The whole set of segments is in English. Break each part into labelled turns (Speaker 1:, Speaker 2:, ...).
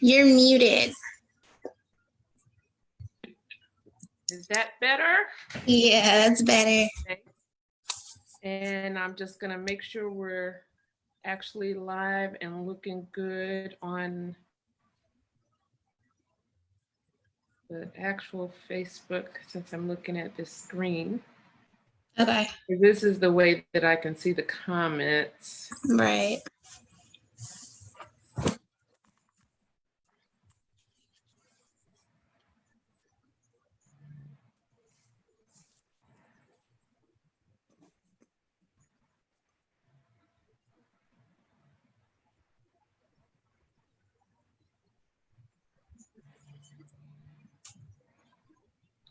Speaker 1: You're muted.
Speaker 2: Is that better?
Speaker 1: Yeah, that's better.
Speaker 2: Okay. And I'm just gonna make sure we're actually live and looking good on the actual Facebook since I'm looking at this screen.
Speaker 1: Okay.
Speaker 2: This is the way that I can see the comments.
Speaker 1: Right.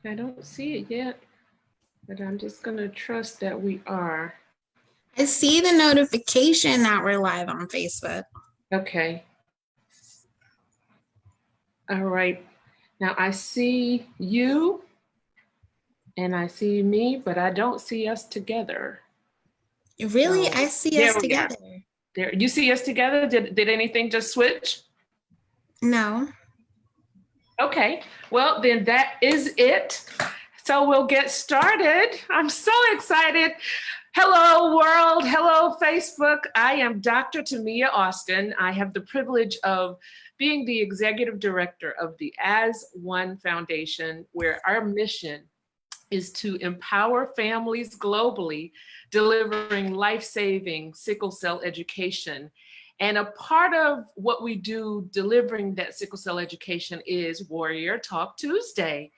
Speaker 2: I don't see it yet, but I'm just gonna trust that we are.
Speaker 1: I see the notification that we're live on Facebook.
Speaker 2: Okay. All right. Now I see you and I see me, but I don't see us together.
Speaker 1: Really?
Speaker 2: So,
Speaker 1: I see us together.
Speaker 2: There, you see us together? Did anything just switch?
Speaker 1: No.
Speaker 2: Okay, well then that is it. So we'll get started. I'm so excited. Hello world, hello Facebook. I am Dr. Teonna Austin. I have the privilege of being the executive director of the As One Foundation, where our mission is to empower families globally, delivering life-saving sickle cell education. And a part of what we do delivering that sickle cell education is Warrior Talk Tuesday.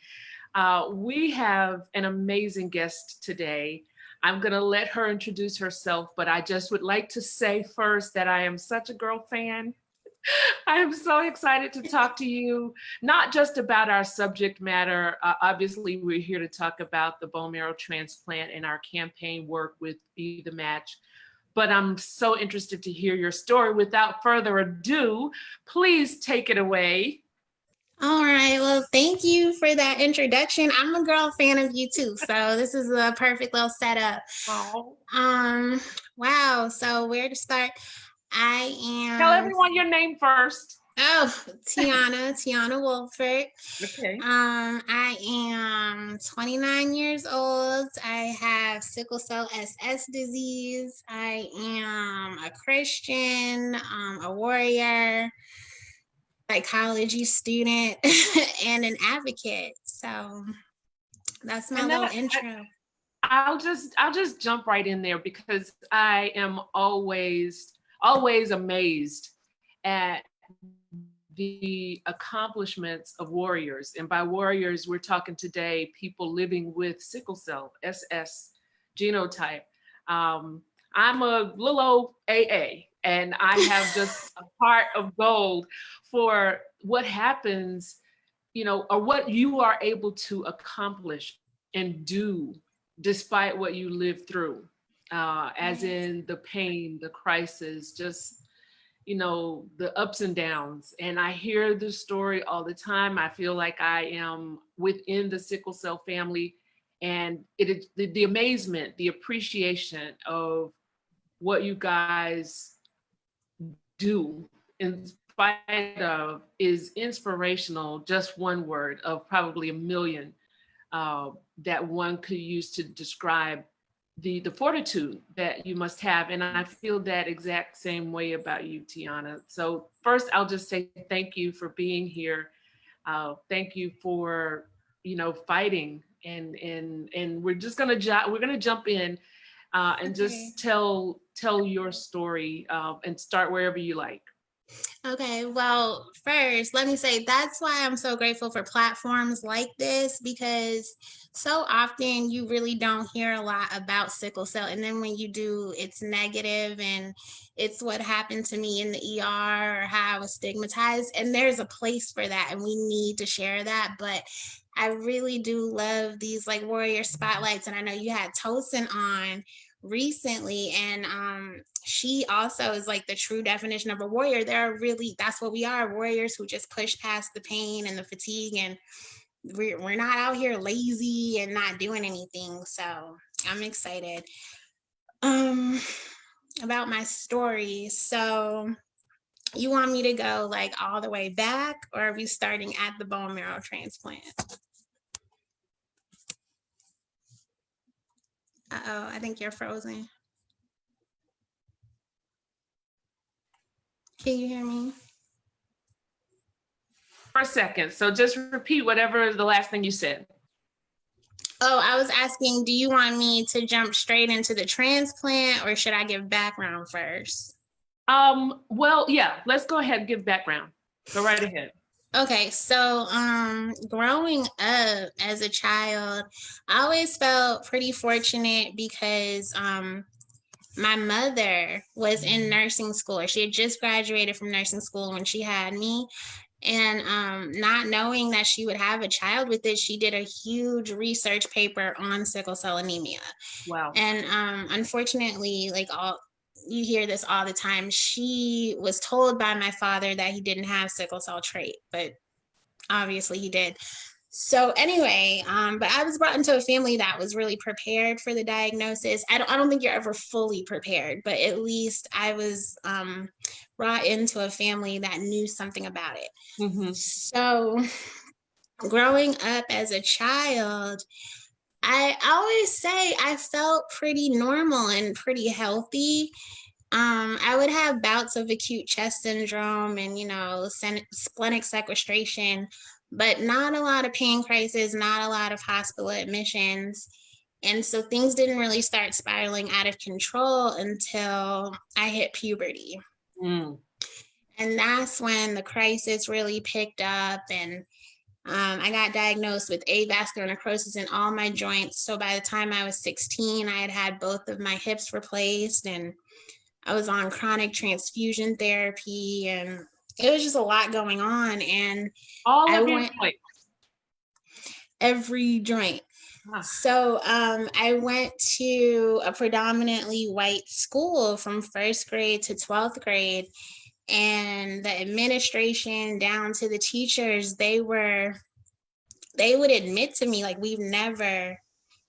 Speaker 2: We have an amazing guest today. I'm going to let her introduce herself, but I just would like to say first that I am such a girl fan. I am so excited to talk to you, not just about our subject matter. Obviously, we're here to talk about the bone marrow transplant and our campaign work with Be the Match. But I'm so interested to hear your story. Without further ado, please take it away.
Speaker 1: All right. Well, thank you for that introduction. I'm a girl fan of you too, so this is a perfect little setup.
Speaker 2: Oh.
Speaker 1: Wow. So where to start? I am.
Speaker 2: Tell everyone your name first.
Speaker 1: Oh, Teonna Woolford.
Speaker 2: Okay.
Speaker 1: I am 29 years old. I have sickle cell SS disease. I am a Christian, a warrior, psychology student, and an advocate. So that's my little intro.
Speaker 2: I'll just jump right in there because I am always amazed at the accomplishments of warriors. And by warriors, we're talking today people living with sickle cell, SS genotype. I'm a little old AA, and I have just a heart of gold for what happens, or what you are able to accomplish and do despite what you live through, as in the pain, the crisis, just the ups and downs. And I hear the story all the time. I feel like I am within the sickle cell family, and it is the amazement, the appreciation of what you guys do in spite of is inspirational. Just one word of probably a million that one could use to describe the fortitude that you must have. And I feel that exact same way about you, Teonna. So first, I'll just say thank you for being here. Thank you for, fighting. And we're just gonna jump in and just tell your story and start wherever you like.
Speaker 1: Okay, well, first, let me say that's why I'm so grateful for platforms like this, because so often you really don't hear a lot about sickle cell. And then when you do, it's negative, and it's what happened to me in the ER or how I was stigmatized. And there's a place for that, and we need to share that. But I really do love these like warrior spotlights. And I know you had Tosin on recently, and she also is like the true definition of a warrior. That's what we are, warriors who just push past the pain and the fatigue, and we're not out here lazy and not doing anything. So I'm excited about my story. So You want me to go like all the way back, or are we starting at the bone marrow transplant? Uh-oh, I think you're frozen. Can you hear me?
Speaker 2: For a second. So just repeat whatever the last thing you said.
Speaker 1: Oh, I was asking, do you want me to jump straight into the transplant, or should I give background first?
Speaker 2: Well, yeah, let's go ahead and give background. Go right ahead.
Speaker 1: Okay, so growing up as a child, I always felt pretty fortunate because my mother was in nursing school, or she had just graduated from nursing school when she had me. And not knowing that she would have a child with it, she did a huge research paper on sickle cell anemia.
Speaker 2: Wow.
Speaker 1: And unfortunately, like all you hear this all the time, she was told by my father that he didn't have sickle cell trait, but obviously he did. So anyway, but I was brought into a family that was really prepared for the diagnosis. I don't think you're ever fully prepared, but at least I was brought into a family that knew something about it.
Speaker 2: Mm-hmm.
Speaker 1: So growing up as a child, I always say I felt pretty normal and pretty healthy. I would have bouts of acute chest syndrome and, splenic sequestration, but not a lot of pain crisis, not a lot of hospital admissions. And so things didn't really start spiraling out of control until I hit puberty.
Speaker 2: Mm.
Speaker 1: And that's when the crisis really picked up, and I got diagnosed with avascular necrosis in all my joints. So by the time I was 16, I had had both of my hips replaced, and I was on chronic transfusion therapy, and it was just a lot going on. And
Speaker 2: All
Speaker 1: I
Speaker 2: of your
Speaker 1: went
Speaker 2: joints.
Speaker 1: every joint.
Speaker 2: Ah.
Speaker 1: So I went to a predominantly white school from first grade to 12th grade. And the administration down to the teachers, they would admit to me, like, we've never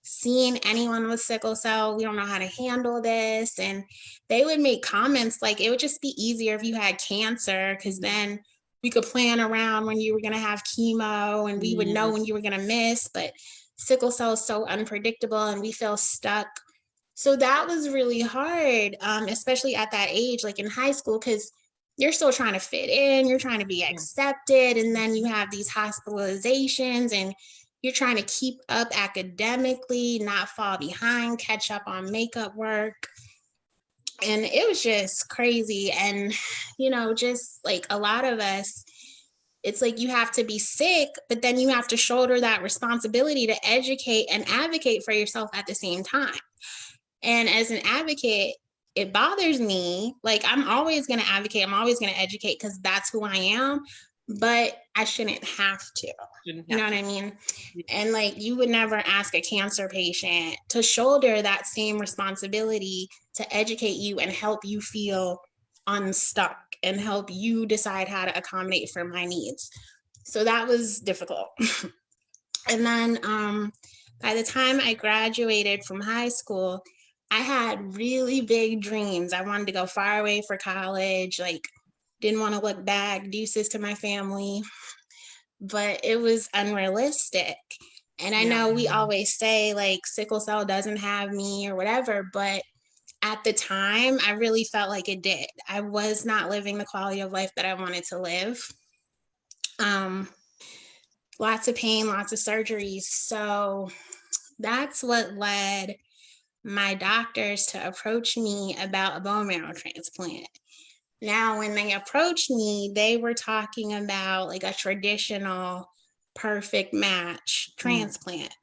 Speaker 1: seen anyone with sickle cell. We don't know how to handle this. And they would make comments like it would just be easier if you had cancer, because then we could plan around when you were going to have chemo, and we would know when you were going to miss. But sickle cell is so unpredictable and we feel stuck. So that was really hard, especially at that age, like in high school, because you're still trying to fit in, you're trying to be accepted, and then you have these hospitalizations, and you're trying to keep up academically, not fall behind, catch up on makeup work. And it was just crazy. And, just like a lot of us, it's like you have to be sick, but then you have to shoulder that responsibility to educate and advocate for yourself at the same time. And as an advocate, it bothers me. Like, I'm always going to advocate, I'm always going to educate, because that's who I am, but I shouldn't have to. You know what I mean? And like, you would never ask a cancer patient to shoulder that same responsibility to educate you and help you feel unstuck and help you decide how to accommodate for my needs. So that was difficult. And then by the time I graduated from high school, I had really big dreams. I wanted to go far away for college, like didn't want to look back, deuces to my family, but it was unrealistic. And I know we always say like sickle cell doesn't have me or whatever, but at the time, I really felt like it did. I was not living the quality of life that I wanted to live. Lots of pain, lots of surgeries. So that's what led my doctors to approach me about a bone marrow transplant. Now, when they approached me, they were talking about like a traditional perfect match transplant.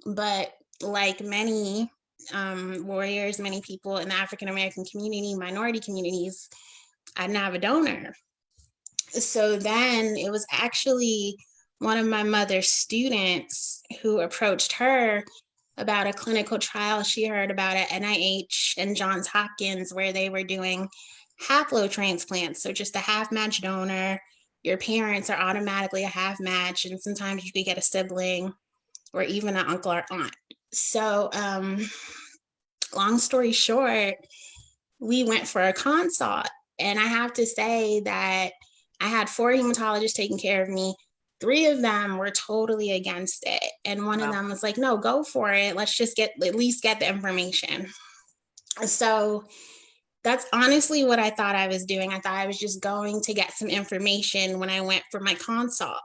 Speaker 1: But like many warriors, many people in the African American community, minority communities, I didn't have a donor. So then it was actually one of my mother's students who approached her about a clinical trial she heard about at NIH and Johns Hopkins, where they were doing haplotransplants. So just a half match donor, your parents are automatically a half match, and sometimes you could get a sibling or even an uncle or aunt. So long story short, we went for a consult, And I have to say that I had 4 hematologists taking care of me. 3 of them were totally against it. And one of
Speaker 2: Wow.
Speaker 1: them was like, no, go for it. Let's just at least get the information. So that's honestly what I thought I was doing. I thought I was just going to get some information when I went for my consult.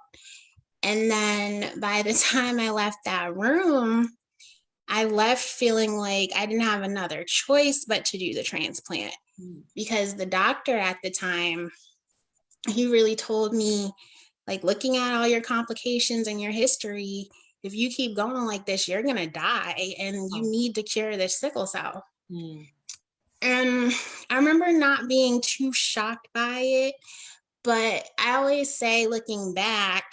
Speaker 1: And then by the time I left that room, I left feeling like I didn't have another choice but to do the transplant, because the doctor at the time, he really told me, like, looking at all your complications and your history, if you keep going like this, you're going to die and you need to cure this sickle cell. And I remember not being too shocked by it, but I always say, looking back,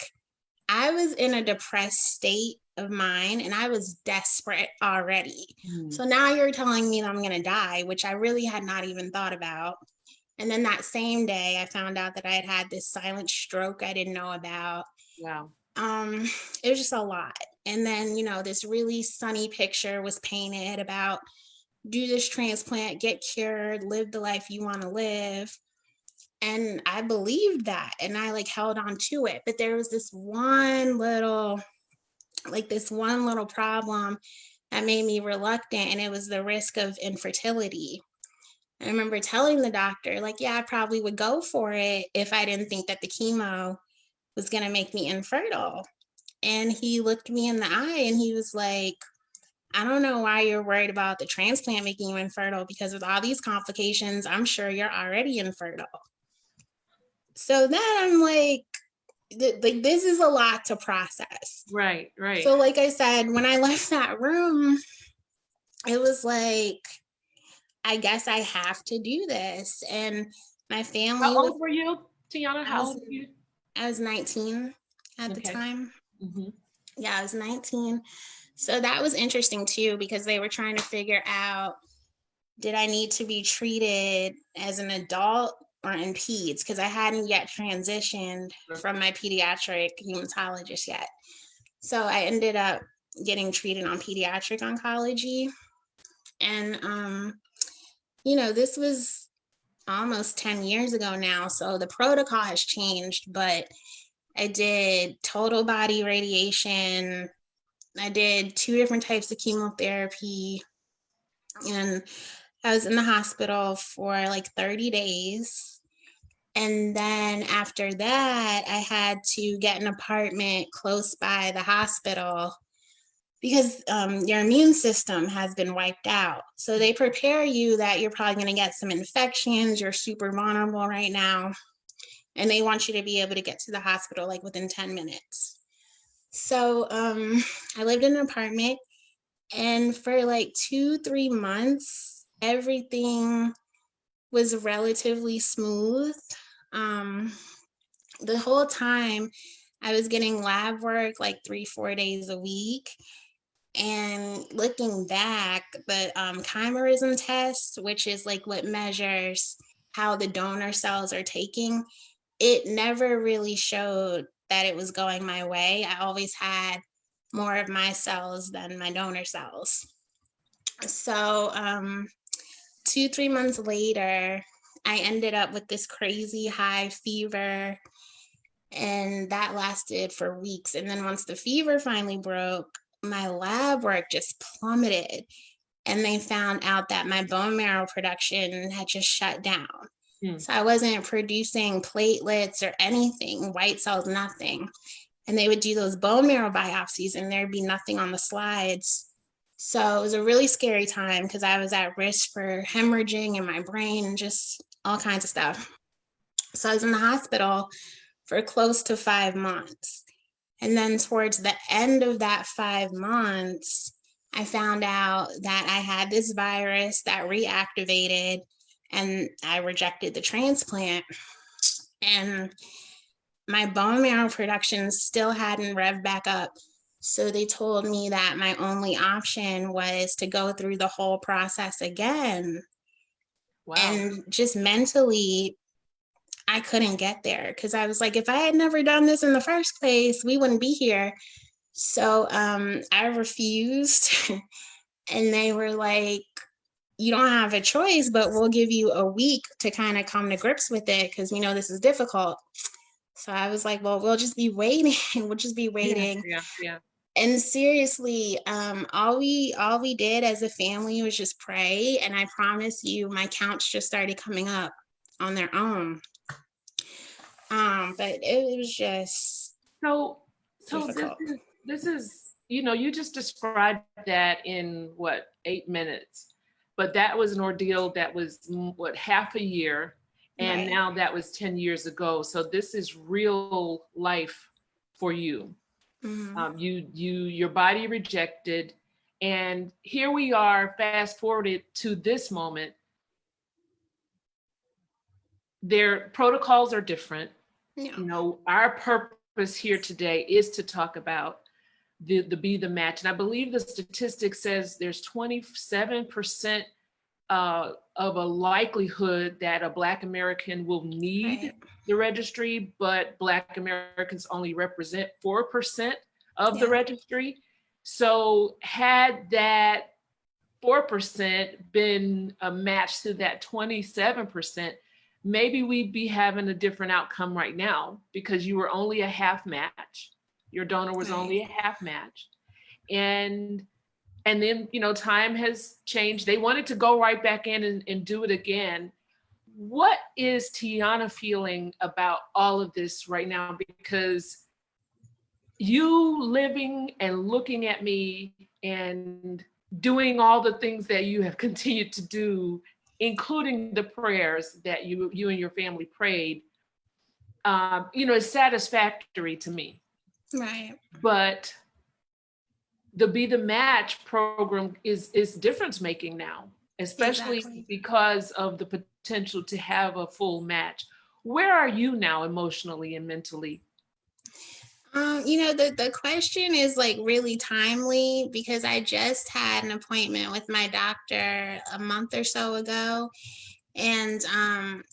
Speaker 1: I was in a depressed state of mind and I was desperate already. So now you're telling me that I'm going to die, which I really had not even thought about. And then that same day, I found out that I had had this silent stroke I didn't know about.
Speaker 2: Wow.
Speaker 1: It was just a lot. And then, this really sunny picture was painted about, do this transplant, get cured, live the life you want to live. And I believed that and I held on to it. But there was this one little problem that made me reluctant, and it was the risk of infertility. I remember telling the doctor, yeah, I probably would go for it if I didn't think that the chemo was going to make me infertile. And he looked me in the eye and he was like, I don't know why you're worried about the transplant making you infertile, because with all these complications, I'm sure you're already infertile. So then I'm like, this is a lot to process.
Speaker 2: Right.
Speaker 1: So like I said, when I left that room, it was like, I guess I have to do this. And my family.
Speaker 2: How old were you, Teonna? How old were you?
Speaker 1: I was 19 at the time. Yeah, I was 19. So that was interesting too, because they were trying to figure out, did I need to be treated as an adult or in peds? Because I hadn't yet transitioned from my pediatric hematologist yet. So I ended up getting treated on pediatric oncology. And, this was almost 10 years ago now. So the protocol has changed, but I did total body radiation. I did 2 different types of chemotherapy. And I was in the hospital for 30 days. And then after that, I had to get an apartment close by the hospital because your immune system has been wiped out. So they prepare you that you're probably going to get some infections. You're super vulnerable right now. And they want you to be able to get to the hospital within 10 minutes. So I lived in an apartment, and for 2-3 months, everything was relatively smooth. The whole time I was getting lab work 3-4 days a week. And looking back, the chimerism test, which is what measures how the donor cells are taking, it never really showed that it was going my way. I always had more of my cells than my donor cells. So 2-3 months later, I ended up with this crazy high fever, and that lasted for weeks. And then once the fever finally broke, my lab work just plummeted, and they found out that my bone marrow production had just shut down. So I wasn't producing platelets or anything, white cells, nothing. And they would do those bone marrow biopsies and there'd be nothing on the slides. So it was a really scary time because I was at risk for hemorrhaging in my brain and just all kinds of stuff. So I was in the hospital for close to 5 months. And then towards the end of that 5 months, I found out that I had this virus that reactivated, and I rejected the transplant. And my bone marrow production still hadn't revved back up. So they told me that my only option was to go through the whole process again. Wow. And just mentally, I couldn't get there because I was like, if I had never done this in the first place, we wouldn't be here. So I refused. And they were like, you don't have a choice, but we'll give you a week to kind of come to grips with it because we know this is difficult. So I was like, well, we'll just be waiting. We'll just be
Speaker 2: Yeah,
Speaker 1: waiting.
Speaker 2: yeah, yeah.
Speaker 1: And seriously, all we did as a family was just pray. And I promise you, my counts just started coming up on their own. But it was just
Speaker 2: So
Speaker 1: difficult.
Speaker 2: this is, you know, you just described that in what, 8 minutes, but that was an ordeal that was what, half a year, and
Speaker 1: Right.
Speaker 2: now that was 10 years ago. So this is real life for you.
Speaker 1: Hmm.
Speaker 2: Your body rejected, and here we are, fast forwarded to this moment. Their protocols are different.
Speaker 1: Yeah.
Speaker 2: You know, our purpose here today is to talk about the be the match. And I believe the statistic says there's 27% of a likelihood that a Black American will need
Speaker 1: Right.
Speaker 2: the registry, but Black Americans only represent 4% of the
Speaker 1: Yeah.
Speaker 2: registry. So had that 4% been a match to that 27%, maybe we'd be having a different outcome right now because you were only a half match. Your donor was
Speaker 1: Right.
Speaker 2: only a half match. And then, you know, time has changed. They wanted to go right back in and do it again. What is Teonna feeling about all of this right now? Because you living and looking at me and doing all the things that you have continued to do, including the prayers that you and your family prayed, you know, is satisfactory to me.
Speaker 1: Right.
Speaker 2: But the Be the Match program is difference making now, especially
Speaker 1: Exactly.
Speaker 2: because of the potential to have a full match. Where are you now emotionally and mentally?
Speaker 1: The question is like really timely because I just had an appointment with my doctor a month or so ago. And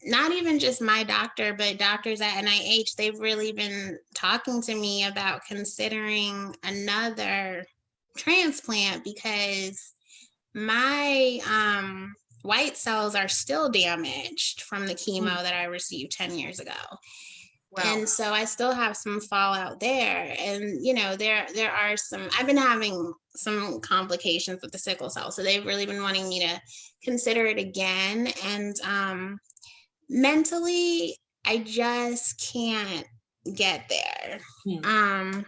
Speaker 1: not even just my doctor, but doctors at NIH, they've really been talking to me about considering another transplant because my white cells are still damaged from the
Speaker 2: Mm.
Speaker 1: chemo that I received 10 years ago.
Speaker 2: Wow.
Speaker 1: And so I still have some fallout there. And there are some, I've been having some complications with the sickle cell. So they've really been wanting me to consider it again. And mentally, I just can't get there.
Speaker 2: Hmm.
Speaker 1: Um,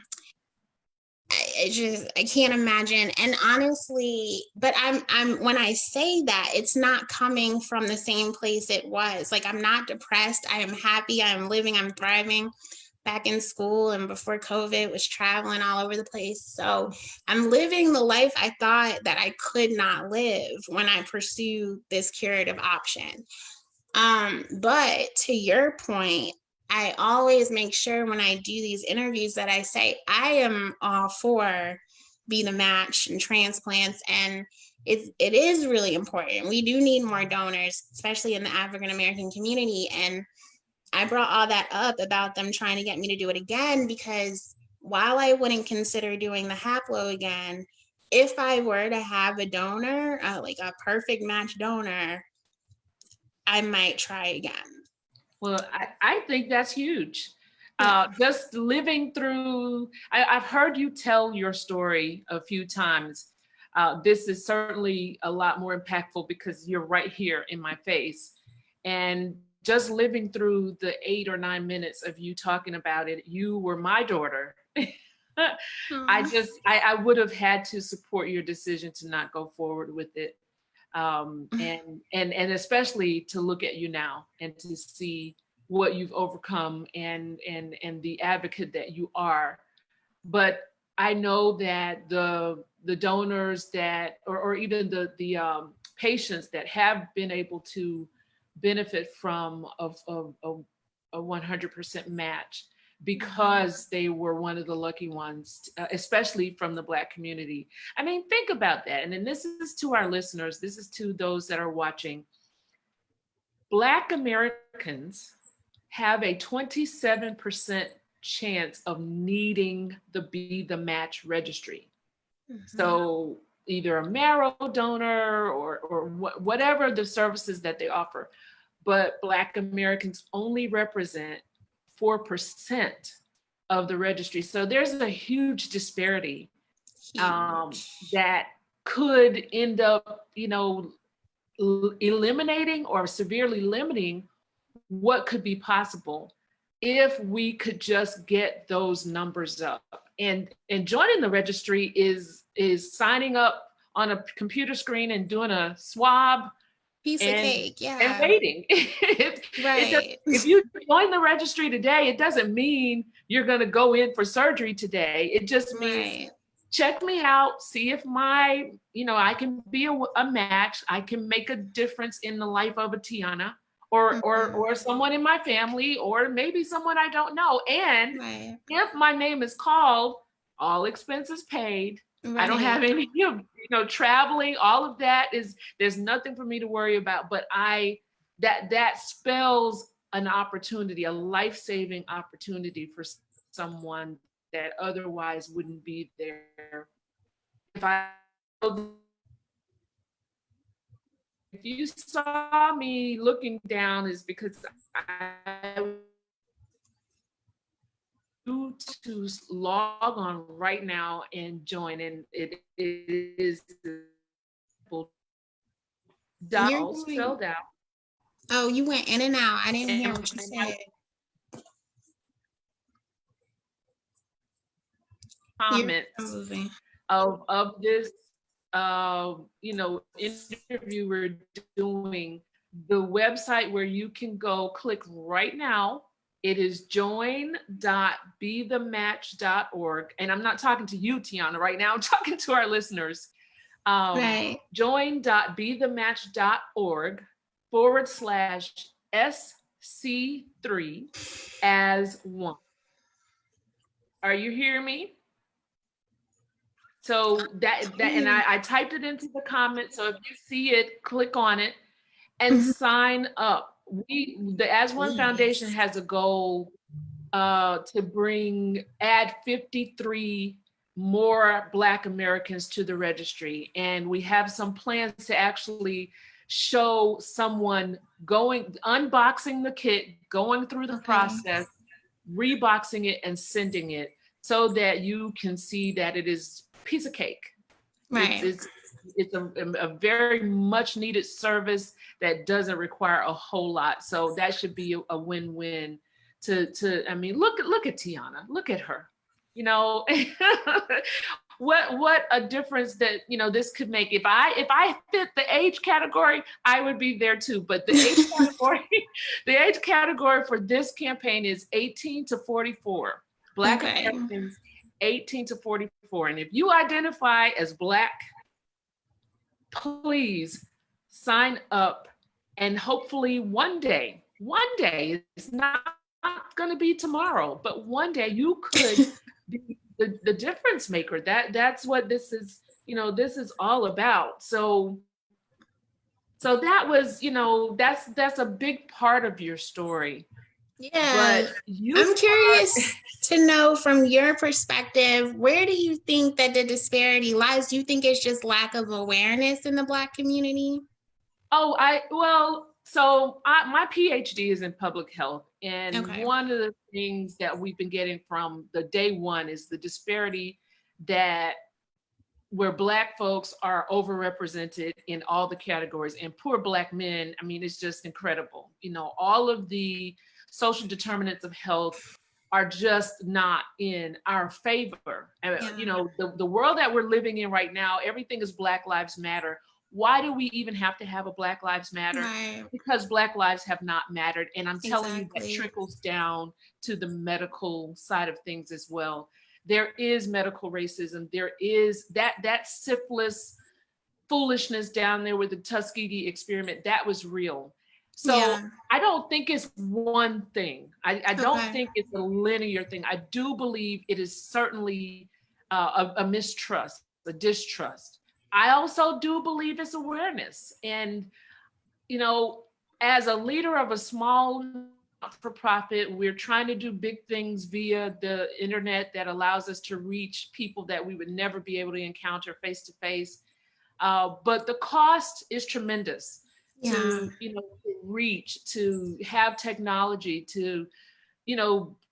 Speaker 1: I can't imagine. And honestly, but I'm when I say that, it's not coming from the same place it was. Like I'm not depressed. I am happy. I'm living. I'm thriving. Back in school and before COVID was traveling all over the place. So I'm living the life I thought that I could not live when I pursued this curative option. But to your point, I always make sure when I do these interviews that I say I am all for be the match and transplants, and it is really important. We do need more donors, especially in the African American community. And I brought all that up about them trying to get me to do it again because while I wouldn't consider doing the haplo again, if I were to have a donor, like a perfect match donor, I might try again.
Speaker 2: Well, I think that's huge.
Speaker 1: Yeah.
Speaker 2: Just living through, I've heard you tell your story a few times. This is certainly a lot more impactful because you're right here in my face. And just living through the 8 or 9 minutes of you talking about it, you were my daughter.
Speaker 1: Aw.
Speaker 2: I would have had to support your decision to not go forward with it. And especially to look at you now and to see what you've overcome and the advocate that you are. But I know that the donors that or even the patients that have been able to benefit from a 100% match because they were one of the lucky ones, especially from the Black community. I mean, think about that. And then this is to our listeners, this is to those that are watching. Black Americans have a 27% chance of needing the Be the Match registry.
Speaker 1: Mhm.
Speaker 2: So either a marrow donor or whatever the services that they offer. But Black Americans only represent 4% of the registry. So there's a huge disparity
Speaker 1: Huge.
Speaker 2: that could end up, eliminating or severely limiting what could be possible if we could just get those numbers up. And joining the registry is signing up on a computer screen and doing a swab
Speaker 1: Piece of
Speaker 2: and
Speaker 1: cake.
Speaker 2: and
Speaker 1: Yeah.
Speaker 2: waiting.
Speaker 1: Right.
Speaker 2: If you join the registry today, it doesn't mean you're going to go in for surgery today. It just means
Speaker 1: Right.
Speaker 2: check me out, see if I can be a match. I can make a difference in the life of a Teonna or someone in my family, or maybe someone I don't know. And
Speaker 1: Right.
Speaker 2: if my name is called, all expenses paid. I don't have
Speaker 1: Right.
Speaker 2: any, traveling, all of that there's nothing for me to worry about. But that spells an opportunity, a life-saving opportunity for someone that otherwise wouldn't be there. If you saw me looking down, is because I do to log on right now and join, and it is
Speaker 1: You're
Speaker 2: all
Speaker 1: going.
Speaker 2: spelled out.
Speaker 1: Oh, you went in and out. I didn't hear
Speaker 2: And,
Speaker 1: what you
Speaker 2: and
Speaker 1: said. You're
Speaker 2: comments
Speaker 1: moving.
Speaker 2: of this interview we're doing, the website where you can go click right now, it is join.bethematch.org. And I'm not talking to you, Teonna, right now. I'm talking to our listeners.
Speaker 1: Right.
Speaker 2: Join.bethematch.org/SC3 as one. Are you hearing me? So and I typed it into the comments. So if you see it, click on it and sign up. The As One Foundation
Speaker 1: Please.
Speaker 2: has a goal to add 53 more Black Americans to the registry. And we have some plans to actually show someone unboxing the kit, going through the process, reboxing it and sending it so that you can see that it is a piece of cake.
Speaker 1: Right.
Speaker 2: It's a very much needed service that doesn't require a whole lot. So that should be a win-win I mean, look at Teonna, look at her, what a difference that, this could make. If I fit the age category, I would be there too. But the age category, the age category for this campaign is 18 to 44, Black Americans 18 to 44. And if you identify as Black, please sign up. And hopefully one day, it's not going to be tomorrow, but one day you could be the difference maker. That's what this is, this is all about. So that was, that's a big part of your story.
Speaker 1: Yeah.
Speaker 2: But
Speaker 1: I'm curious to know from your perspective, where do you think that the disparity lies? Do you think it's just lack of awareness in the Black community?
Speaker 2: Oh, my PhD is in public health. And one of the things that we've been getting from the day one is the disparity where Black folks are overrepresented in all the categories, and poor Black men, I mean, it's just incredible. All of the social determinants of health are just not in our favor. The world that we're living in right now, everything is Black Lives Matter. Why do we even have to have a Black Lives Matter?
Speaker 1: Right.
Speaker 2: Because Black lives have not mattered. And I'm telling you, that trickles down to the medical side of things as well. There is medical racism. There is that syphilis foolishness down there with the Tuskegee experiment. That was real. So I don't think it's one thing. I don't think it's a linear thing. I do believe it is certainly a mistrust, a distrust. I also do believe it's awareness. And, as a leader of a small not-for-profit, we're trying to do big things via the internet that allows us to reach people that we would never be able to encounter face to face. But the cost is tremendous
Speaker 1: Yeah.
Speaker 2: to, to reach, to have technology, to,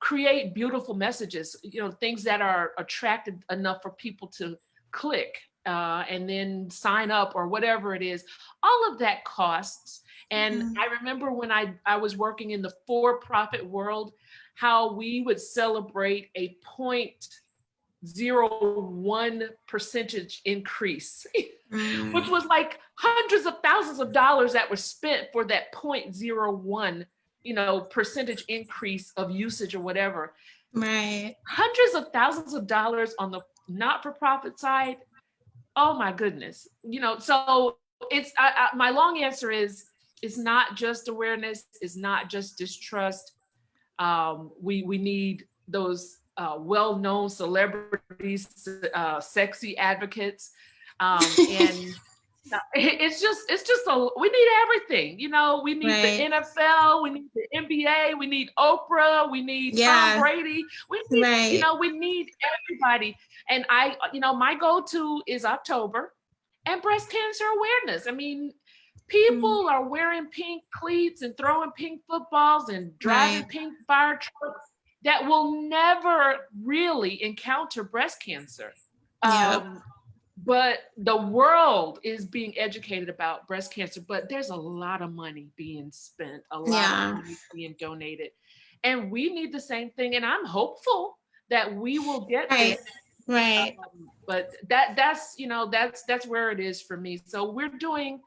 Speaker 2: create beautiful messages, things that are attractive enough for people to click and then sign up or whatever it is. All of that costs. And
Speaker 1: Mhm.
Speaker 2: I remember when I was working in the for-profit world, how we would celebrate a 0.01 percentage increase, which
Speaker 1: Mm.
Speaker 2: was like hundreds of thousands of dollars that were spent for that 0.01, percentage increase of usage or whatever.
Speaker 1: Right.
Speaker 2: Hundreds of thousands of dollars on the not-for-profit side. Oh my goodness. So it's my long answer is it's not just awareness, it's not just distrust. We need those well-known celebrities, sexy advocates, and it's just we need everything. We need the
Speaker 1: Right.
Speaker 2: NFL, we need the NBA, we need Oprah, we need Tom
Speaker 1: Yeah.
Speaker 2: Brady,
Speaker 1: Right.
Speaker 2: we need everybody. And my go-to is October and breast cancer awareness. I mean,
Speaker 1: Mm.
Speaker 2: people are wearing pink cleats and throwing pink footballs and driving
Speaker 1: Right.
Speaker 2: pink fire trucks that will never really encounter breast cancer.
Speaker 1: Yep.
Speaker 2: Um, but the world is being educated about breast cancer, but there's a lot of money being spent, a lot of
Speaker 1: Yeah.
Speaker 2: money being donated. And we need the same thing. And I'm hopeful that we will get
Speaker 1: Right.
Speaker 2: this.
Speaker 1: Right.
Speaker 2: But that's where it is for me. So we're doing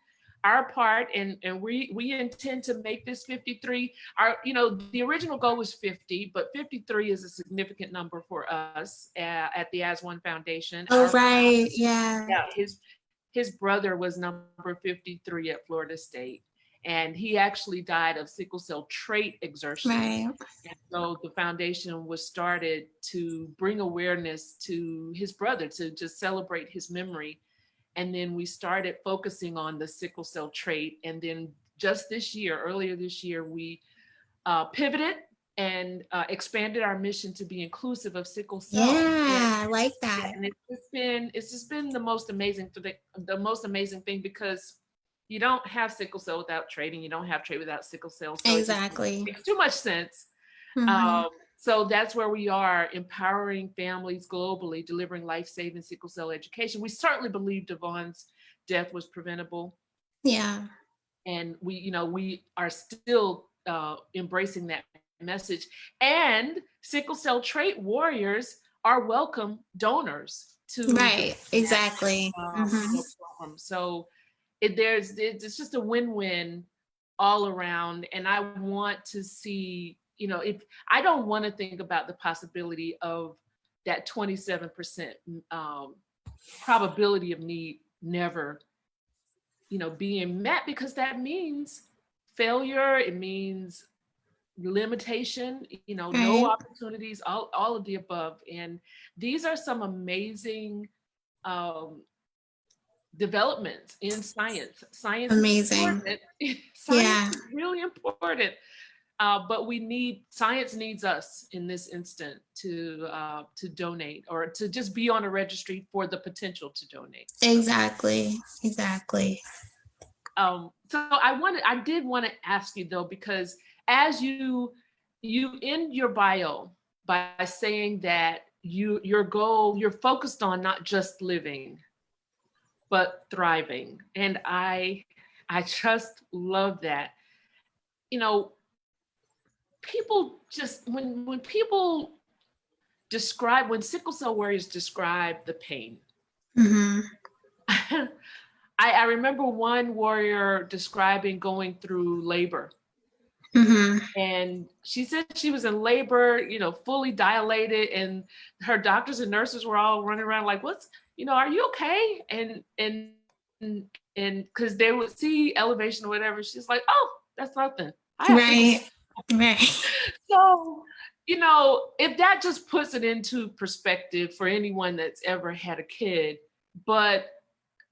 Speaker 2: our part, and we intend to make this 53. The original goal was 50, but 53 is a significant number for us at the As One Foundation.
Speaker 1: Oh, right. Yeah.
Speaker 2: Yeah, his brother was number 53 at Florida State, and he actually died of sickle cell trait exertion.
Speaker 1: Right.
Speaker 2: And so the foundation was started to bring awareness to his brother, to just celebrate his memory. And then we started focusing on the sickle cell trait. And then just earlier this year, we pivoted and expanded our mission to be inclusive of sickle cell. And
Speaker 1: Yeah. I like
Speaker 2: yeah,
Speaker 1: that.
Speaker 2: and it's just been the most amazing the most amazing thing, because you don't have sickle cell without trading. You don't have trade without sickle cell. So it just
Speaker 1: Exactly.
Speaker 2: makes too much sense.
Speaker 1: Hmm.
Speaker 2: Um, so that's where we are, empowering families globally, delivering life-saving sickle cell education. We certainly believe Devon's death was preventable,
Speaker 1: Yeah.
Speaker 2: and we are still embracing that message. And sickle cell trait warriors are welcome donors to the
Speaker 1: Right. Exactly. Hmm.
Speaker 2: program. So it's just a win-win all around. And I want to see, if I don't want to think about the possibility of that 27% probability of need never being met, because that means failure, it means limitation, no
Speaker 1: Right.
Speaker 2: opportunities, all of the above. And these are some amazing um, developments in science. Science is
Speaker 1: Amazing.
Speaker 2: important. Science
Speaker 1: Yeah.
Speaker 2: is really important. But science needs us in this instant to donate, or to just be on a registry for the potential to donate. So,
Speaker 1: Exactly. Exactly.
Speaker 2: I did want to ask you though, because as you end your bio by saying that your goal, you're focused on not just living but thriving, and I just love that. You know, people just when people when sickle cell warriors describe the pain.
Speaker 1: Hmm.
Speaker 2: I remember one warrior describing going through labor.
Speaker 1: Hmm.
Speaker 2: And she said she was in labor, fully dilated, and her doctors and nurses were all running around like, are you okay? And because they would see elevation or whatever, she's like, oh, that's nothing. I have sickle
Speaker 1: Right.
Speaker 2: cell.
Speaker 1: Right.
Speaker 2: So, if that just puts it into perspective for anyone that's ever had a kid, but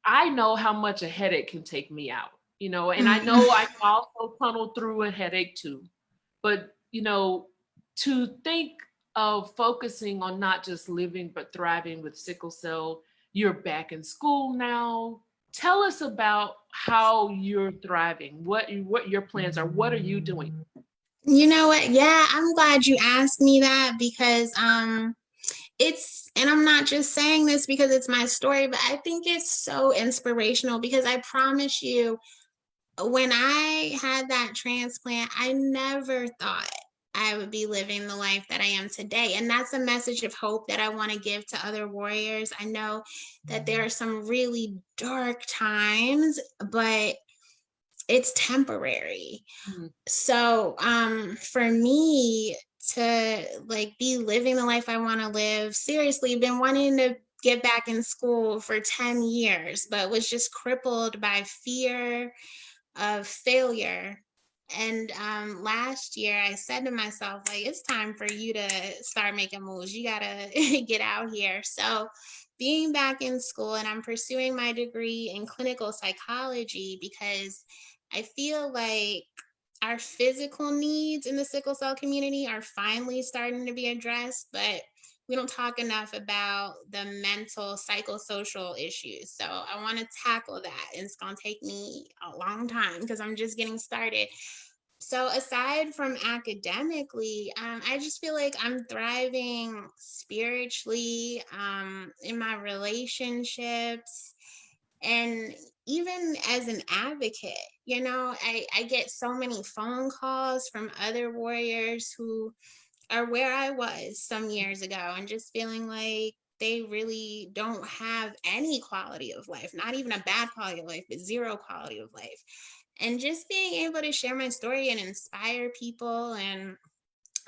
Speaker 2: I know how much a headache can take me out, and I
Speaker 1: Mm.
Speaker 2: know I can also tunnel through a headache too. But, to think of focusing on not just living, but thriving with sickle cell, you're back in school now. tell us about how you're thriving, what your plans are, what are you doing?
Speaker 1: You know what? Yeah, I'm glad you asked me that because it's, and I'm not just saying this because it's my story, but I think it's so inspirational because I promise you, when I had that transplant, I never thought I would be living the life that I am today. And that's a message of hope that I want to give to other warriors. I know that there are some really dark times, but it's temporary.
Speaker 2: Mhm.
Speaker 1: So, for me to like be living the life I want to live, seriously, been wanting to get back in school for 10 years, but was just crippled by fear of failure. And last year, I said to myself, like, it's time for you to start making moves. You gotta get out here. So, being back in school, and I'm pursuing my degree in clinical psychology because I feel like our physical needs in the sickle cell community are finally starting to be addressed, but we don't talk enough about the mental psychosocial issues. So I want to tackle that. And it's going to take me a long time because I'm just getting started. So aside from academically, I just feel like I'm thriving spiritually, in my relationships, and even as an advocate. I get so many phone calls from other warriors who are where I was some years ago and just feeling like they really don't have any quality of life, not even a bad quality of life, but zero quality of life. And just being able to share my story and inspire people. And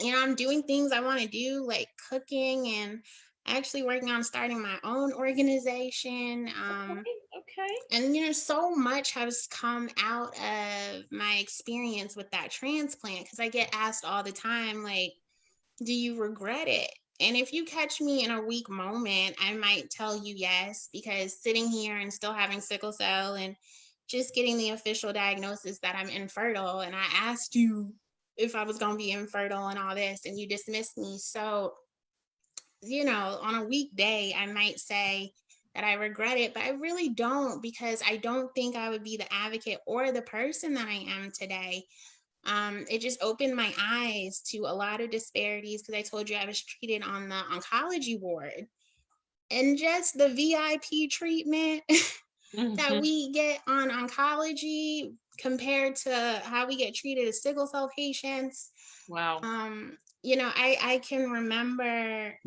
Speaker 1: I'm doing things I want to do, like cooking, and actually working on starting my own organization.
Speaker 2: Okay, okay.
Speaker 1: And so much has come out of my experience with that transplant, because I get asked all the time, like, do you regret it? And if you catch me in a weak moment, I might tell you yes, because sitting here and still having sickle cell and just getting the official diagnosis that I'm infertile, and I asked you if I was going to be infertile and all this, and you dismissed me. So, on a weekday, I might say that I regret it, but I really don't, because I don't think I would be the advocate or the person that I am today. It just opened my eyes to a lot of disparities, because I told you I was treated on the oncology ward, and just the VIP treatment that
Speaker 2: Mhm.
Speaker 1: we get on oncology compared to how we get treated as sickle cell patients.
Speaker 2: Wow.
Speaker 1: I can remember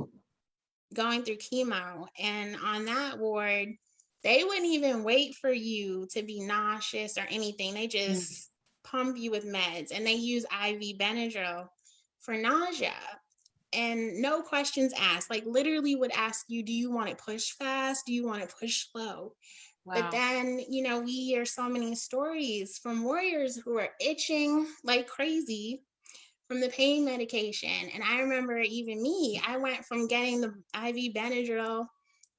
Speaker 1: going through chemo, and on that ward, they wouldn't even wait for you to be nauseous or anything. They
Speaker 2: Mm.
Speaker 1: just pump you with meds, and they use IV Benadryl for nausea, and no questions asked. Like, literally would ask you, do you want it push fast? Do you want it push slow? But
Speaker 2: Wow.
Speaker 1: then, we hear so many stories from warriors who are itching like crazy from the pain medication. And I remember, even me, I went from getting the IV Benadryl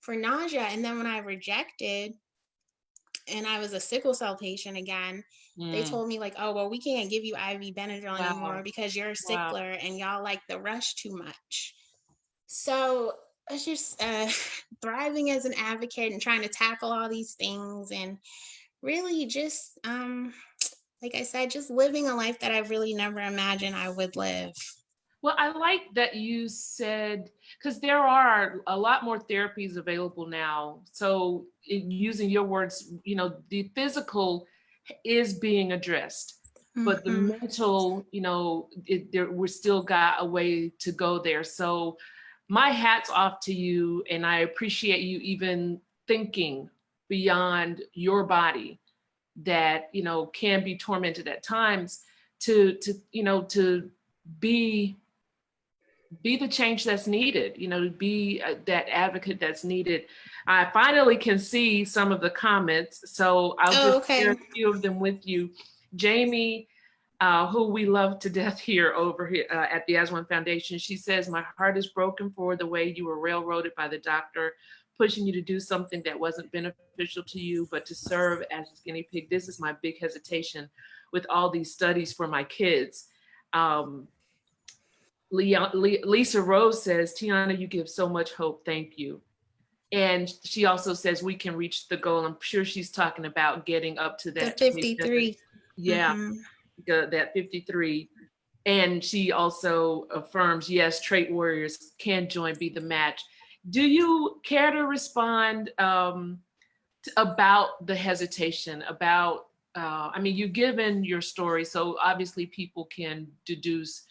Speaker 1: for nausea, and then when I rejected and I was a sickle cell patient again, they
Speaker 2: Mm.
Speaker 1: told me, like, oh, well, we can't give you IV Benadryl anymore
Speaker 2: Wow.
Speaker 1: because you're a
Speaker 2: Wow.
Speaker 1: sickler and y'all like the rush too much. So it's just thriving as an advocate and trying to tackle all these things, and really just, like I said, just living a life that I really never imagined I would live.
Speaker 2: Well, I like that you said, because there are a lot more therapies available now. So, using your words, the physical is being addressed, but the
Speaker 1: Mm-hmm.
Speaker 2: mental, we're still got a way to go there. So, my hat's off to you, and I appreciate you even thinking beyond your body that can be tormented at times to be the change that's needed, to be that advocate that's needed. I finally can see some of the comments, so I'll
Speaker 1: Oh,
Speaker 2: just share
Speaker 1: okay.
Speaker 2: a few of them with you. Jamie, who we love to death here over here at the Aswan Foundation, she says, my heart is broken for the way you were railroaded by the doctor, pushing you to do something that wasn't beneficial to you, but to serve as a guinea pig. This is my big hesitation with all these studies for my kids. Um, Lisa Rose says, Teonna, you give so much hope. Thank you. And she also says we can reach the goal. I'm sure she's talking about getting up to
Speaker 1: The
Speaker 2: that 27.
Speaker 1: 53.
Speaker 2: Yeah,
Speaker 1: Mm-hmm.
Speaker 2: that 53. And she also affirms, yes, trait warriors can join, be the match. Do you care to respond about the hesitation, about, I mean, you've given your story, so obviously people can deduce,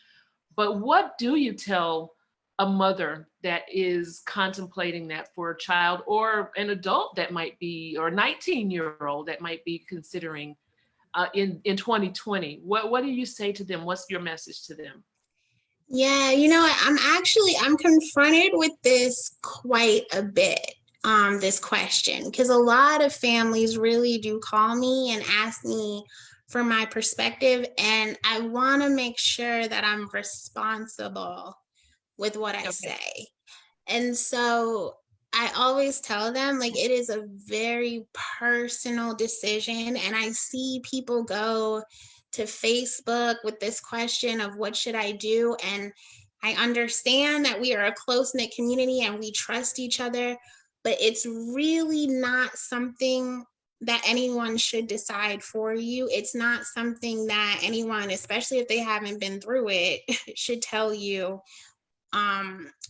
Speaker 2: but what do you tell a mother that is contemplating that for a child, or an adult that might be, or a 19-year-old that might be considering in 2020? What do you say to them? What's your message to them?
Speaker 1: Yeah, I'm confronted with this quite a bit, this question, because a lot of families really do call me and ask me for my perspective, and I want to make sure that I'm responsible with what I
Speaker 2: Okay.
Speaker 1: say. And so I always tell them, like, it is a very personal decision. And I see people go to Facebook with this question of what should I do? And I understand that we are a close knit community and we trust each other, but it's really not something that anyone should decide for you. It's not something that anyone, especially if they haven't been through it, should tell you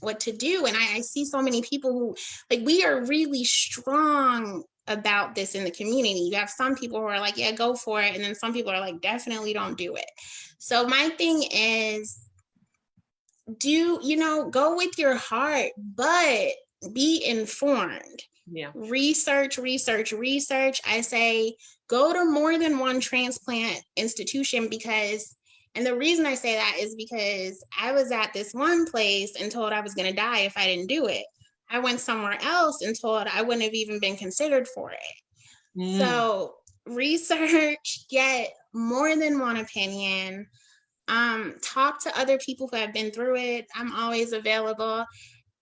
Speaker 1: what to do. And I see so many people who, like, we are really strong about this in the community. You have some people who are like, yeah, go for it, and then some people are like, definitely don't do it. So my thing is, go with your heart, but be informed.
Speaker 2: Yeah.
Speaker 1: Research. I say go to more than one transplant institution, because, and the reason I say that is because I was at this one place and told I was going to die if I didn't do it. I went somewhere else and told I wouldn't have even been considered for it.
Speaker 2: Mm.
Speaker 1: So research, get more than one opinion, talk to other people who have been through it. I'm always available.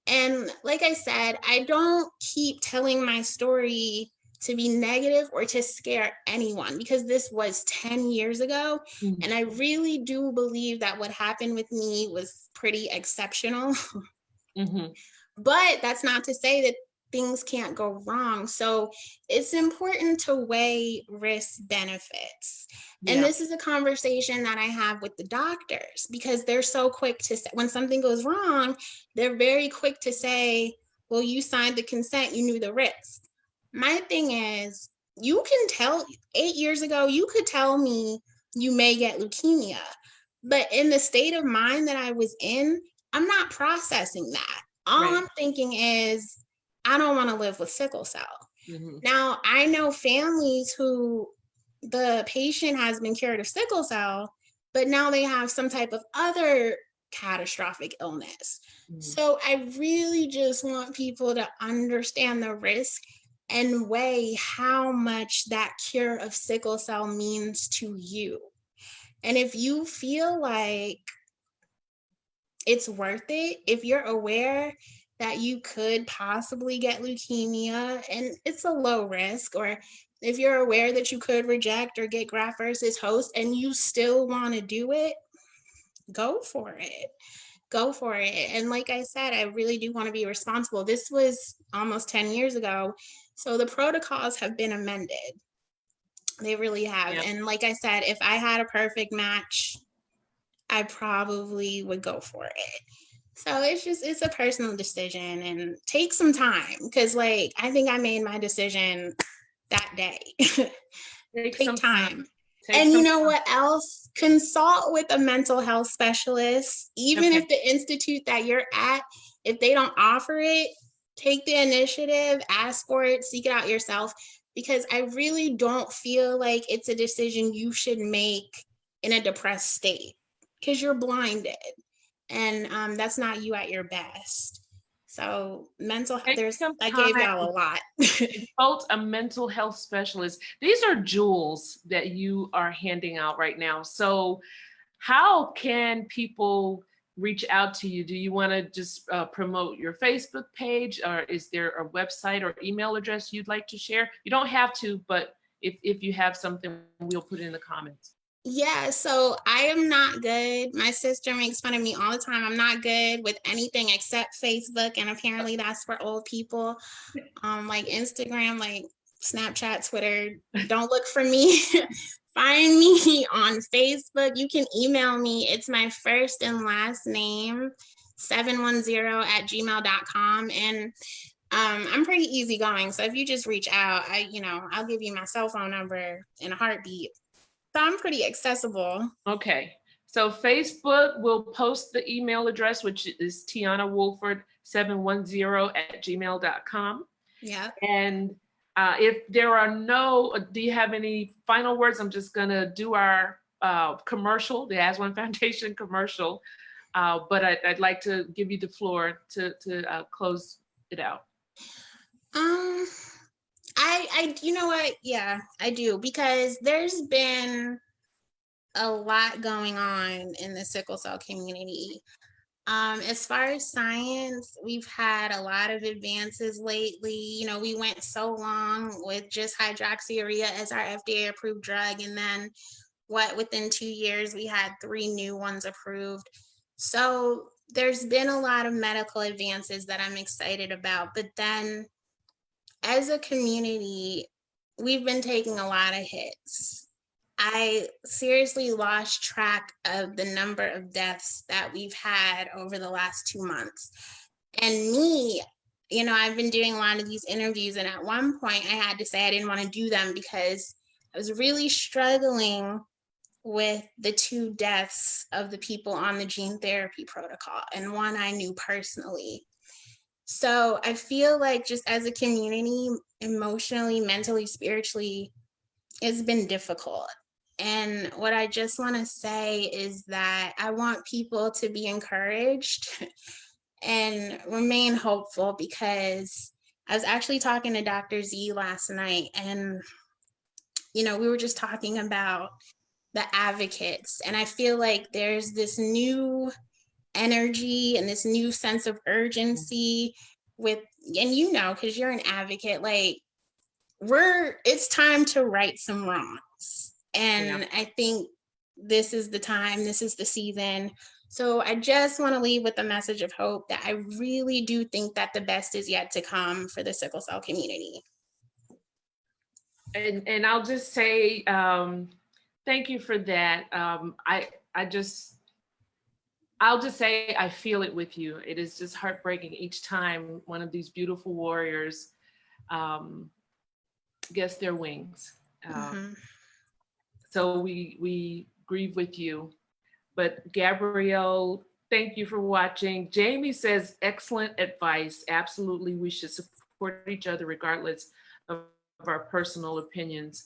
Speaker 1: And like I said, I don't keep telling my story to be negative or to scare anyone, because this was 10 years ago.
Speaker 2: Mhm.
Speaker 1: And I really do believe that what happened with me was pretty exceptional.
Speaker 2: Mhm.
Speaker 1: But that's not to say that things can't go wrong. So it's important to weigh risk benefits. And
Speaker 2: Yeah.
Speaker 1: this is a conversation that I have with the doctors, because they're so quick to say, when something goes wrong, they're very quick to say, well, you signed the consent, you knew the risk. My thing is, you can tell, 8 years ago, you could tell me you may get leukemia. But in the state of mind that I was in, I'm not processing that. All
Speaker 2: Right.
Speaker 1: I'm thinking is, I don't want to live with sickle cell.
Speaker 2: Mhm.
Speaker 1: Now, I know families who the patient has been cured of sickle cell, but now they have some type of other catastrophic illness.
Speaker 2: Mhm.
Speaker 1: So I really just want people to understand the risk and weigh how much that cure of sickle cell means to you. And if you feel like it's worth it, if you're aware that you could possibly get leukemia and it's a low risk, or if you're aware that you could reject or get graft versus host and you still want to do it, go for it. Go for it. And like I said, I really do want to be responsible. This was almost 10 years ago. So the protocols have been amended. They really have.
Speaker 2: Yeah.
Speaker 1: And like I said, if I had a perfect match, I probably would go for it. So it's a personal decision, and take some time, because, like, I think I made my decision that day.
Speaker 2: Take
Speaker 1: Take
Speaker 2: some time.
Speaker 1: time.
Speaker 2: Take
Speaker 1: And you
Speaker 2: some
Speaker 1: know
Speaker 2: time.
Speaker 1: what else? Consult with a mental health specialist. Even
Speaker 2: Okay.
Speaker 1: if the institute that you're at, if they don't offer it, take the initiative, ask for it, seek it out yourself, because I really don't feel like it's a decision you should make in a depressed state, because you're blinded, and that's not you at your best. So mental,
Speaker 2: Take
Speaker 1: there's,
Speaker 2: some
Speaker 1: I gave
Speaker 2: time.
Speaker 1: y'all a lot.
Speaker 2: Consult a mental health specialist. These are jewels that you are handing out right now. So, how can people reach out to you? Do you want to just promote your Facebook page, or is there a website or email address you'd like to share? You don't have to, but if you have something, we'll put it in the comments.
Speaker 1: Yeah, so I am not good. My sister makes fun of me all the time. I'm not good with anything except Facebook, and apparently that's for old people. Like Instagram, like Snapchat, Twitter. Don't look for me. Find me on Facebook. You can email me. It's my first and last name, 710@gmail.com. And I'm pretty easygoing. So if you just reach out, I'll give you my cell phone number in a heartbeat. So I'm pretty accessible.
Speaker 2: Okay. So Facebook will post the email address, which is Teonna Woolford 710@gmail.com.
Speaker 1: Yeah.
Speaker 2: And if there are no, do you have any final words? I'm just going to do our commercial, the As One Foundation commercial. But I'd like to give you the floor to close it out.
Speaker 1: Um, you know what? Yeah, I do, because there's been a lot going on in the sickle cell community. As far as science, we've had a lot of advances lately. We went so long with just hydroxyurea as our FDA approved drug, and then within 2 years, we had 3 new ones approved. So there's been a lot of medical advances that I'm excited about. But then as a community, we've been taking a lot of hits. I seriously lost track of the number of deaths that we've had over the last 2 months. And me, I've been doing a lot of these interviews, and at one point I had to say I didn't want to do them because I was really struggling with the 2 deaths of the people on the gene therapy protocol, and one I knew personally. So I feel like just as a community, emotionally, mentally, spiritually, it's been difficult. And what I just want to say is that I want people to be encouraged and remain hopeful, because I was actually talking to Dr. Z last night, and we were just talking about the advocates, and I feel like there's this new energy and this new sense of urgency with, and because you're an advocate, like, it's time to right some wrongs.
Speaker 2: Yeah.
Speaker 1: And I think this is the time, this is the season. So I just want to leave with a message of hope that I really do think that the best is yet to come for the sickle cell community.
Speaker 2: And I'll just say thank you for that. I'll just say I feel it with you. It is just heartbreaking each time one of these beautiful warriors gets their wings. So we grieve with you. But Gabrielle, thank you for watching. Jamie says, excellent advice. Absolutely, we should support each other regardless of our personal opinions.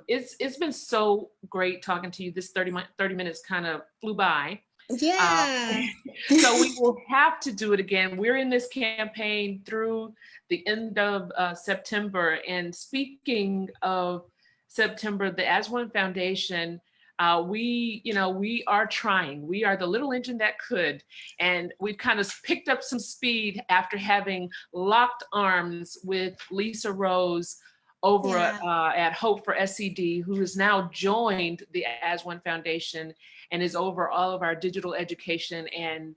Speaker 2: It's been so great talking to you. This 30 minutes kind of flew by.
Speaker 1: Yeah.
Speaker 2: So we will have to do it again. We're in this campaign through the end of September. And speaking of September, the As One Foundation, we are trying. We are the little engine that could. And we've kind of picked up some speed after having locked arms with Lisa Rose over at Hope for SCD, who has now joined the As One Foundation and is over all of our digital education. And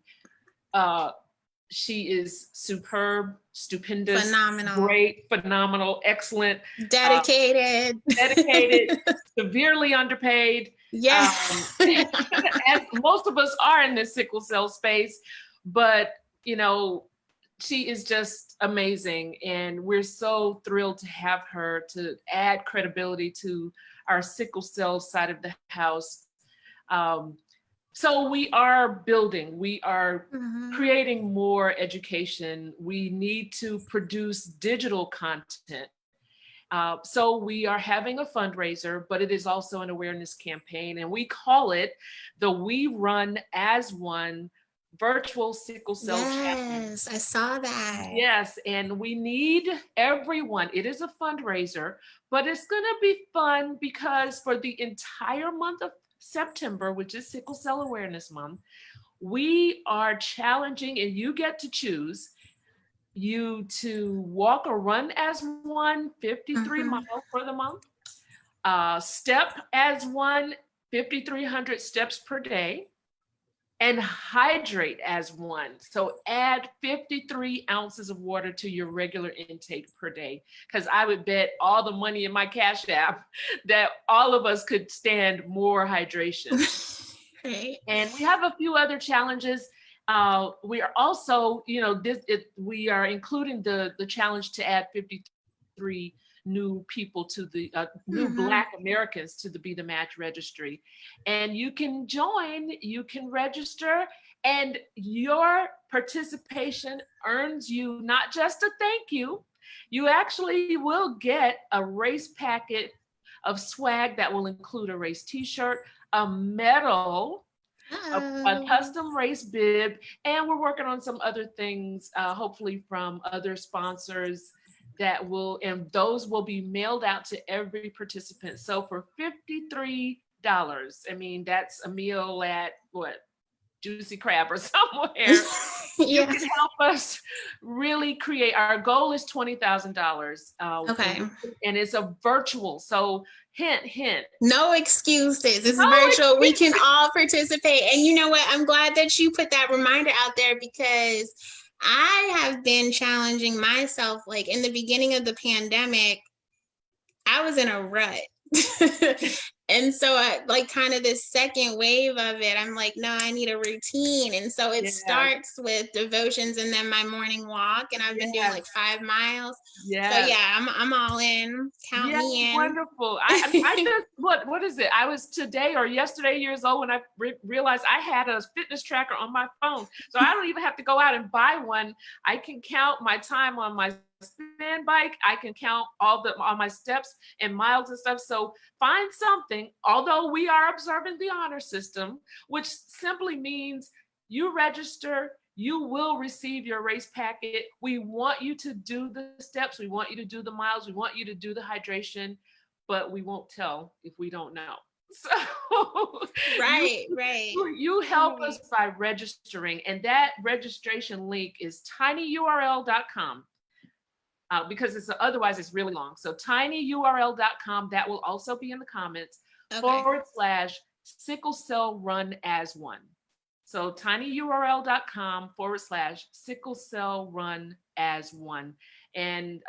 Speaker 2: she is superb, stupendous,
Speaker 1: phenomenal,
Speaker 2: great, phenomenal, excellent,
Speaker 1: dedicated,
Speaker 2: severely underpaid.
Speaker 1: Yes.
Speaker 2: As most of us are in this sickle cell space, but she is just amazing, and we're so thrilled to have her to add credibility to our sickle cell side of the house. So we are building, we are creating more education. We need to produce digital content. So we are having a fundraiser, but it is also an awareness campaign, and we call it the We Run As One Virtual Sickle Cell Challenge.
Speaker 1: Yes, I saw that.
Speaker 2: Yes, and we need everyone. It is a fundraiser, but it's going to be fun because for the entire month of September, which is Sickle Cell Awareness Month, we are challenging, and you get to choose, you to walk or run as one, 53 miles for the month, step as one, 5,300 steps per day, and hydrate as one. So add 53 ounces of water to your regular intake per day. Because I would bet all the money in my Cash App that all of us could stand more hydration.
Speaker 1: Right.
Speaker 2: And we have a few other challenges. We are also, we are including the challenge to add 53 new people to the new Black
Speaker 1: Mhm.
Speaker 2: Americans to the Be the Match registry. And you can join, you can register, and your participation earns you not just a thank you actually will get a race packet of swag that will include a race t-shirt, a medal, a
Speaker 1: Oh.
Speaker 2: custom race bib, and we're working on some other things, hopefully from other sponsors that will, and those will be mailed out to every participant. So for $53, I mean, that's a meal at what? Juicy Crab or somewhere. You
Speaker 1: Yeah.
Speaker 2: can help us really create. Our goal is $20,000,
Speaker 1: Okay.
Speaker 2: and it's a virtual. So hint, hint.
Speaker 1: No excuses. It's
Speaker 2: No
Speaker 1: virtual. We can
Speaker 2: excuses.
Speaker 1: all participate. And you know what? I'm glad that you put that reminder out there because I have been challenging myself. Like in the beginning of the pandemic, I was in a rut. And so I like kind of this second wave of it. I'm like, no, I need a routine. And so it
Speaker 2: Yes,
Speaker 1: starts with devotions and then my morning walk. And I've been doing
Speaker 2: yes,
Speaker 1: like 5 miles. So
Speaker 2: yes.
Speaker 1: yeah, I'm all in. Count
Speaker 2: Yes,
Speaker 1: me in.
Speaker 2: wonderful. I just what is it? I was today or yesterday years old when I realized I had a fitness tracker on my phone, so I don't even have to go out and buy one. I can count my time on my spin bike. I can count all my steps and miles and stuff. So find something. Although we are observing the honor system, which simply means you register, you will receive your race packet. We want you to do the steps. We want you to do the miles. We want you to do the hydration, but we won't tell if we don't know. So you
Speaker 1: Right, right.
Speaker 2: you help
Speaker 1: Right.
Speaker 2: us by registering, and that registration link is tinyurl.com. Because otherwise it's really long. So tinyurl.com, that will also be in the comments,
Speaker 1: Okay.
Speaker 2: / sickle cell run as one. So tinyurl.com / sickle cell run as one. And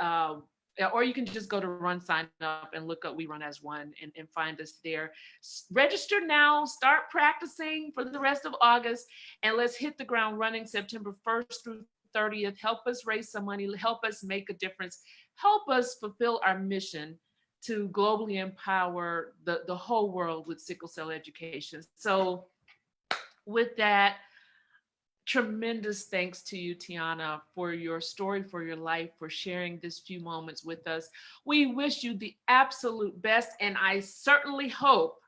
Speaker 2: or you can just go to Run Sign Up and look up We Run as One and find us there. Register now, start practicing for the rest of August, and let's hit the ground running September 1st through 30th. Help us raise some money, help us make a difference, help us fulfill our mission to globally empower the whole world with sickle cell education. So with that, tremendous thanks to you, Teonna, for your story, for your life, for sharing this few moments with us. We wish you the absolute best, and I certainly hope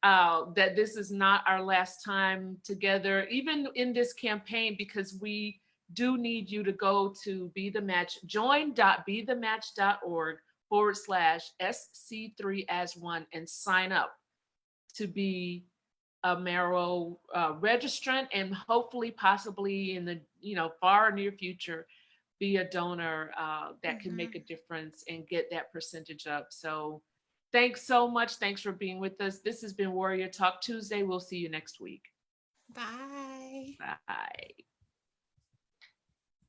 Speaker 2: that this is not our last time together, even in this campaign, because we do need you to go to Be the Match, join.bethematch.org / SC3 as one, and sign up to be a Marrow registrant, and hopefully, possibly in the far near future, be a donor that can make
Speaker 1: Mhm.
Speaker 2: a difference and get that percentage up. So thanks so much. Thanks for being with us. This has been Warrior Talk Tuesday. We'll see you next week.
Speaker 1: Bye.
Speaker 2: Bye.